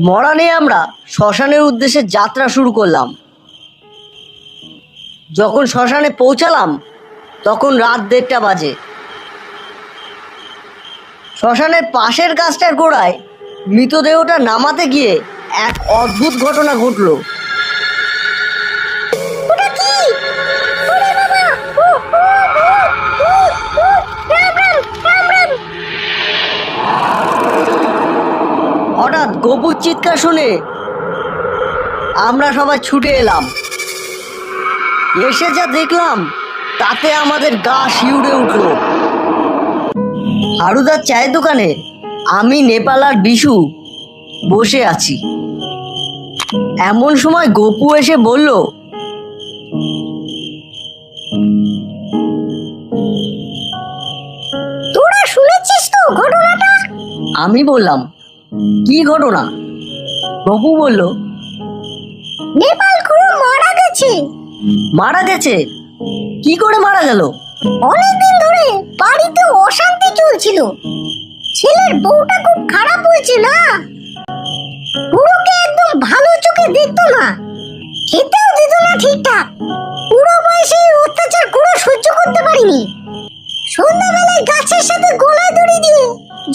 মরা নিয়ে আমরা শ্মশানের উদ্দেশ্যে যাত্রা শুরু করলাম। যখন শ্মশানে পৌঁছালাম তখন রাত 1:30 বাজে। শ্মশানের পাশের গাছটার গোড়ায় মৃতদেহটা নামাতে গিয়ে এক অদ্ভুত ঘটনা ঘটলো। হঠাৎ গপুর চিৎকার শুনে আমরা সবাই ছুটে এলাম। এসে যা দেখলাম তাতে আমাদের গা শিউরে উঠল। হারুদার চায়ের দোকানে আমি, নেপাল আর বিশু বসে আছি। এমন সময় গপু এসে বলল, তোরা শুনেছিস তো ঘটনাটা? আমি বললাম, কি ঘটনা? গপু বলল, নেপাল খুড়ো মারা গেছে। মারা গেছে? কি করে মারা গেল? অনেকদিন ধরে বাড়িতে অশান্তি চলছিল। ছেলের বউটা খুব খারাপ হয়েছে না, খুড়োকে একদম ভালো চোখে দেখতো না, খেতেও দিত না ঠিকঠাক। পুরো বয়সে অত্যাচার খুড়ো সহ্য করতে পারিনি। সন্ধ্যাবেলায় গাছের সাথে গলায় দড়ি দিয়ে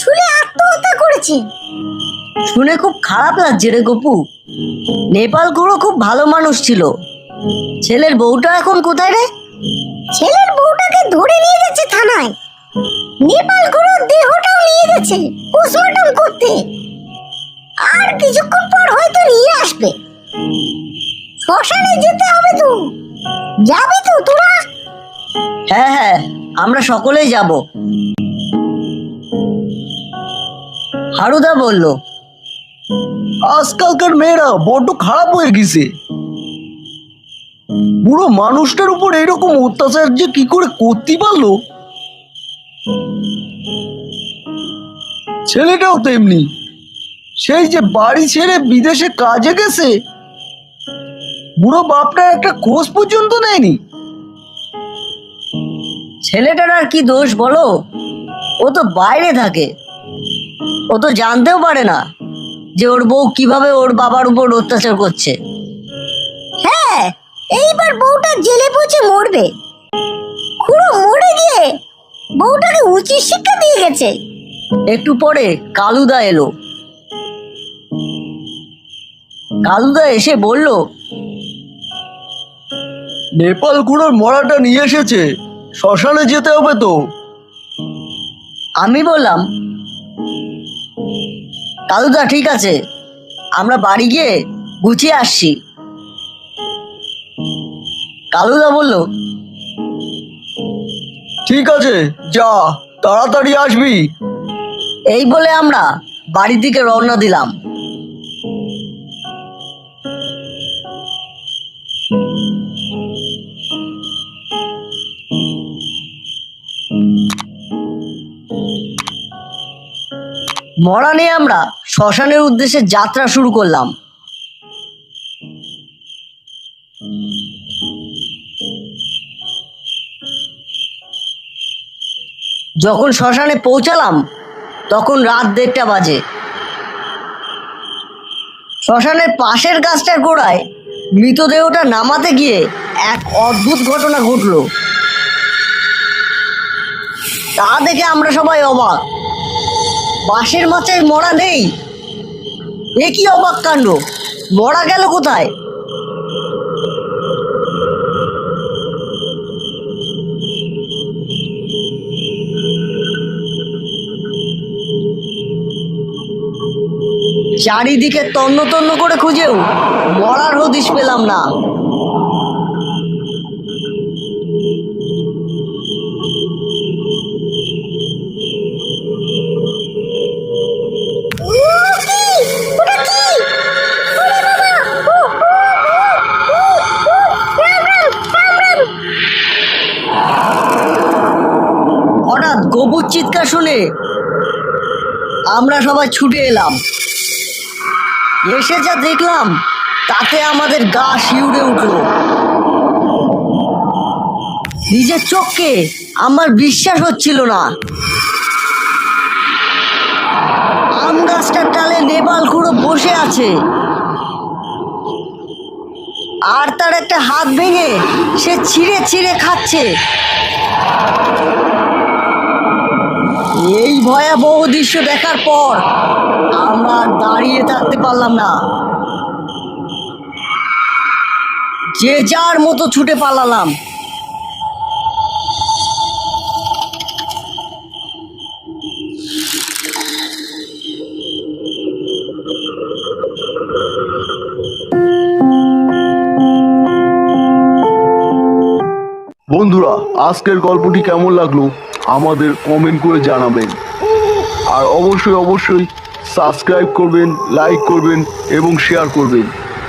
ঝুলে আত্মহত্যা করেছে। শুনে খুব খারাপ লাগছে রে গপু। নেপাল খুড়ো খুব ভালো মানুষ ছিল। ছেলের বউটা এখন কোথায় রে? ছেলের বউটাকে ধরে নিয়ে গেছে থানায়। নেপাল খুড়োর দেহটাও নিয়ে গেছে পোস্টমর্টম করতে। আর কিছুক্ষণ পর হয়তো নিয়ে আসবে। শ্মশানে যেতে হবে তো, যাবি তো তোরা? হ্যাঁ হ্যাঁ, আমরা সকলেই যাব। হারুদা বলল, আজকালকার মেয়েরা বড্ড খারাপ হয়ে গেছে। বুড়ো মানুষটার উপর এরকম অত্যাচার যে কি করে করতে পারলো। ছেলেটাও তেমনি, সেই যে বাড়ি ছেড়ে বিদেশে কাজে গেছে, বুড়ো বাপটার একটা খোঁজ পর্যন্ত নেয়নি। ছেলেটার আর কি দোষ বলো? ও তো বাইরে থাকে। ও তো জানতেও পারে না যে ওর বউ কিভাবে ওর বাবার উপর অত্যাচার করছে। হ্যাঁ, এইবার বউটা জেলে পচে মরবে। খুড়ো মরে গিয়ে বউটাকে উচিত শিক্ষা দিয়ে গেছে। একটু পরে কালুদা এলো। কালুদা এসে বলল, নেপাল খুড়োর মরাটা নিয়ে এসেছে, শ্মশানে যেতে হবে তো। আমি বললাম, কালুদা ঠিক আছে, আমরা বাড়ি গিয়ে গুছিয়ে আসছি। কালুদা বলল, ঠিক আছে, যা, তাড়াতাড়ি আসবি। এই বলে আমরা বাড়ির দিকে রওনা দিলাম। মরা নিয়ে আমরা শ্মশানের উদ্দেশ্যে যাত্রা শুরু করলাম। যখন শ্মশানে পৌঁছালাম তখন রাত 1:30 বাজে। শ্মশানের পাশের গাছটার গোড়ায় মৃতদেহটা নামাতে গিয়ে এক অদ্ভুত ঘটনা ঘটলো। তা দেখে আমরা সবাই অবাক। বাঁশের মাথায় মরা নেই। এ কি অবাক কাণ্ড! মরা গেল কোথায়? চারিদিকে তন্ন তন্ন করে খুঁজেও মরার হদিশ পেলাম না। হঠাৎ গপুর চিৎকার শুনে আমরা সবাই ছুটে এলাম। এসে যা দেখলাম তাতে আমাদের গা শিউরে উঠল। নিজের চোখকে আমার বিশ্বাস হচ্ছিল না। আম গাছটার ডালে নেপাল খুড়ো বসে আছে, আর তার একটা হাত ভেঙে সে ছিঁড়ে ছিঁড়ে খাচ্ছে। এই ভয়াবহ দৃশ্য দেখার পর আমরা আর দাঁড়িয়ে থাকতে পারলাম না, যে যার মতো ছুটে পালালাম। বন্ধুরা, আজকের গল্পটি কেমন লাগলো আমাদের কমেন্ট করে জানাবেন। আর অবশ্যই সাবস্ক্রাইব করবেন, লাইক করবেন এবং শেয়ার করবেন।